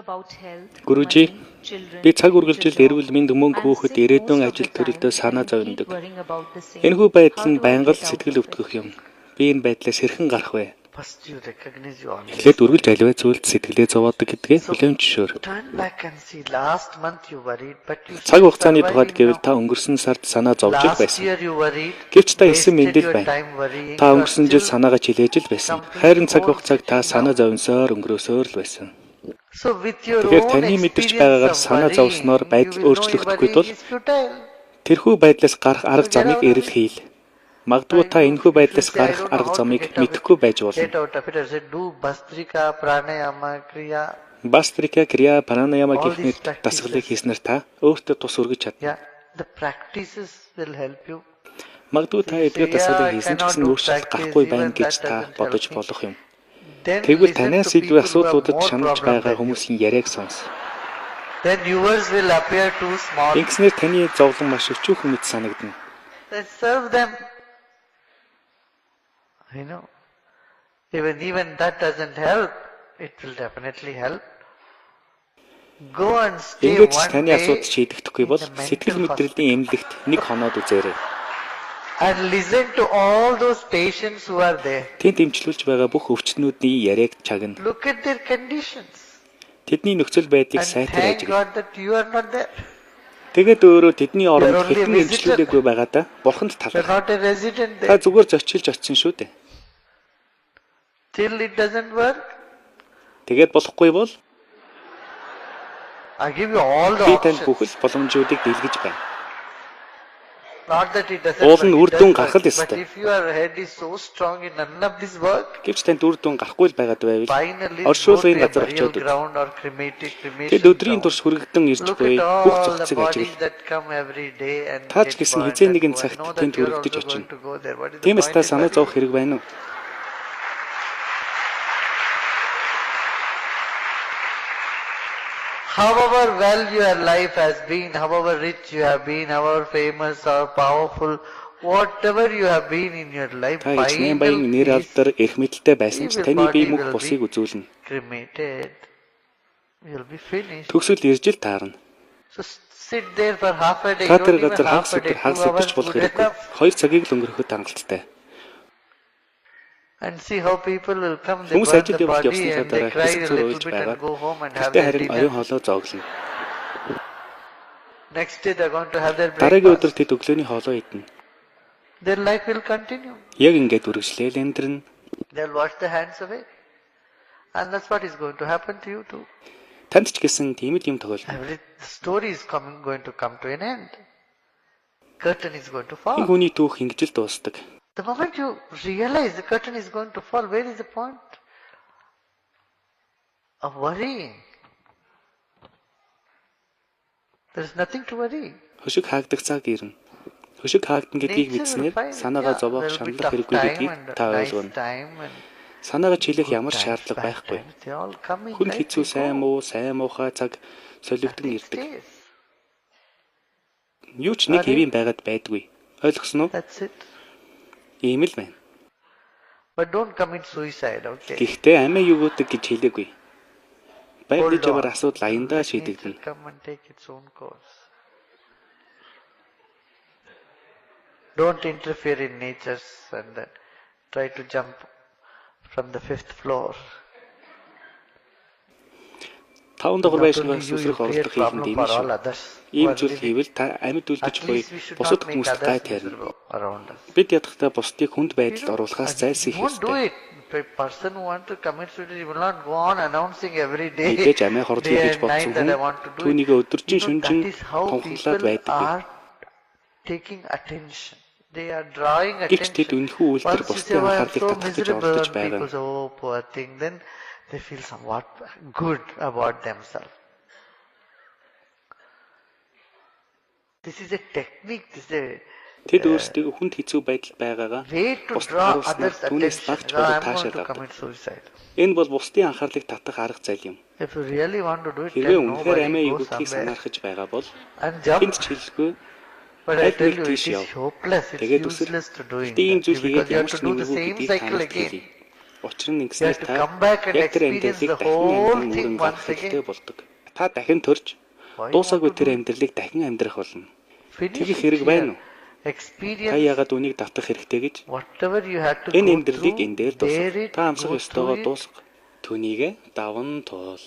Гүрүжи би цаг үргэлжил эрүүл мэнд мөнгө хөөхөд ирээдүйн ажил төрөлдөө санаа зовдог. Энэхүү байдал нь байнга л сэтгэл өвдгөх юм. Би энэ байдлаас хэрхэн гарах вэ? Эхлээд үргэлж аливаа зүйлд сэтгэлээ зовоодог гэдгээ хүлээн зөвшөөр. Цаг хугацааны тухайд гэвэл та өнгөрсөн сард санаа зовж л байсан. Гэвч та эсэм мэндэл байна. Та өнгөрсөн жил санаагаа чилээж л байсан. Хайрын цаг хугацааг та санаа зовсоор өнгөрөөсөөр л байсан. Тэгэхээр таны мэдэрч байгаагаар санаа зовсноор байдал өөрчлөгдөхгүй тул тэрхүү байдлаас гарах арга замыг эрэл хийл. Магадгүй та энэхүү байдлаас гарах арга замыг мэдэхгүй байж болно. Бастрика, крия, пранаяма гэх мэт дасгалыг хийснээр та өөртөө тус өргөж чадна. Магадгүй та эдгээр дасгалыг хийсэн ч гэсэн өөрчлөлт гарахгүй байна гэж та бодож болох юм. Тэгвэл танаас илүү асуудлуудад шаналж байгаа хүмүүсийн яриаг сонс. Ингэснээр таны зовлон маш өчүүхэн мэт санагдана. Even that doesn't help. It will definitely help. Go and stay Ингэж one таны day асуудал шийдэгдэхгүй бол сэтгэл мэдрэлийн эмнэлэгт нэг хоноод үзээрэй. and listen to all those patients who are there. Тэнд эмчлүүлж байгаа бүх өвчтнүүдийн яриаг чагна. Look at their conditions. Тэдний нөхцөл байдлыг And сайтар thank ажиг. God that you are not there. Тэгээд өөрөө тэдний оронд хэдэн эмчлүүлээгүй байгаадаа бурханд You are таларх. not a resident Та there. зүгээр зочилж очсон шүү дээ. Till it doesn't work, Тэгээд болохгүй бол I give you all the би танд options. бүхэл боломжуудыг дэлгэж байна. Not that it doesn't Уул нь work. үр It дүн does гарах л work. But ёстой. if your head is so strong in none of this work, Гэвч танд үр дүн гарахгүй л байгаад байвал finally go to оршуулгын a газар burial очиод үз. ground or cremation Тэд өдрийн ground. турш хүрэгдэн ирж Look буй at бүх all the цогцыг bodies ажиглал. that come every day and Та ч get гэсэн burned хизээ and нэгэн go. I цагт know тэнд that you are хүрэгдэж also очино. going to go there. What is the Тиймээс point та in санаа worrying? зовох хэрэг байна уу? However well your life has been, however rich you have been, however famous or powerful, whatever you have been in your life, Та хичнээн баян нэр final алдар эрх мэдэлтэй байсан ч таны бие мөх бусыг үзүүлнэ. cremated, you'll be finished. Төгсөл ирж л таарна. So sit there for half a day, Та don't тэр even газар half хагас a day, өдөр 2 хагас hours өдөрч болох good хэрэггүй. enough. 2 цагийг л өнгөрөхөд хангалттай. And see how people will come, they Хүмүүс burn ажил the явалт body явсныхаа and they дараа cry хэсэг a зур little уйлж bit байгаа. and go home and have Гэтэ their харин оюун dinner. хоолой зооглоно. Next day they're going to have their Дараагийн өдөр breakfast. тэд өглөөний хоолой идэнэ. Their life will continue. Яг ингээд үргэлжлээл амьдрна. They'll wash their hands away. And that's what is going to happen to you too. Танд ч гэсэн тийм л юм тохиолдно. The story is going to come to an end. Curtain is going to Энэ fall. хүний түүх ингэж л дуусдаг. The moment you realize the curtain is going to fall, where is the point of worrying? There is nothing to worry. Хөшиг хаагдах цаг ирнэ. Хөшиг хаагдана гэдгийг мэдснээр санаагаа зовоох шаналлах хэрэггүй гэдгийг та ойлгоно. Санаагаа чилэх ямар шаардлага байхгүй. Хүн хэцүү сайн муухай цаг солигдсон ирдэг. Юу ч нэг хэвийн байгаад байдгүй. Ойлгосноо? That's it. Ийм л байна. But don't commit suicide, okay? Гэхдээ амиа юугуудаг гэж хэлээгүй. Байгаль Hold жавар on. асуудал аяндаа Let nature шийдэгдэнэ. come and take its own course. Don't interfere in nature and try to jump from the 5th floor. Таван дахь Not байшингаас only you, сүсрэх you create оролдох хийх нь problem тийм for шүү. all others. who Ийм are зүйл living. хийвэл та амьд үлдэж At буй least we should бусад not make хүмүүст others гай таарна. miserable around us. Бид ядахтаа бусдыг хүнд You байдалд know, оруулахаас you зайлсхийх won't do ёстой. it. A person who wants to commit suicide will not go on announcing every day, Мэдээж амиа хордлоо day гэж and night бодсон that I хүн want to do түүнийг it. өдөржин шүнжин That is how тунхаглаад people байдаг. are taking attention. They are drawing Гэвч тэд attention. үнэхүү үйлдэл Once you say, бусдын "Oh, I'm анхаарлыг so татах гэж miserable," оролдож байгаа. people say, "Oh, poor thing," then they feel somewhat good about themselves. This is a technique. This is a Тэд өөрсдөө хүнд хэцүү байдал байгаагаа way to бусд draw харуулснаар others' түүнээс attention. лагч "Oh, болоод I'm going таашаад to авдаг. commit suicide." Энэ бол бусдын анхаарлыг татах арга зал юм. If you really want to do it, Хэрвээ then үнэхээр амиа nobody go югдгийг somewhere санаархаж байгаа бол and jump. тэнд ч хэлэхгүй. But I tell you, it Тийш is яв. hopeless. It's Тэгээд үсэр useless to doing тийм that зүйл because хийгээд you have ямар ч to do the нэмэргүй same гэдгийг cycle танилт again. хэлье. Учир нь You ингэснээр have to та come back and яг тэр experience амьдралыг the дахин whole амьдран thing мөрөн once гарах хэрэгтэй again. болдог. Та дахин төрж Why you дуусаагүй want to тэр do it? амьдралыг дахин амьдрах болно. Finish Тэгэх it хэрэг байна here. уу? Та Experience яагаад үнийг давтах хэрэгтэй гэж? whatever you had to Энэ go амьдралыг through, энэ дээр bear дуусгах. it, Та амсах go ёстойгоо through it. дуусгах. Түүнийг даван туул.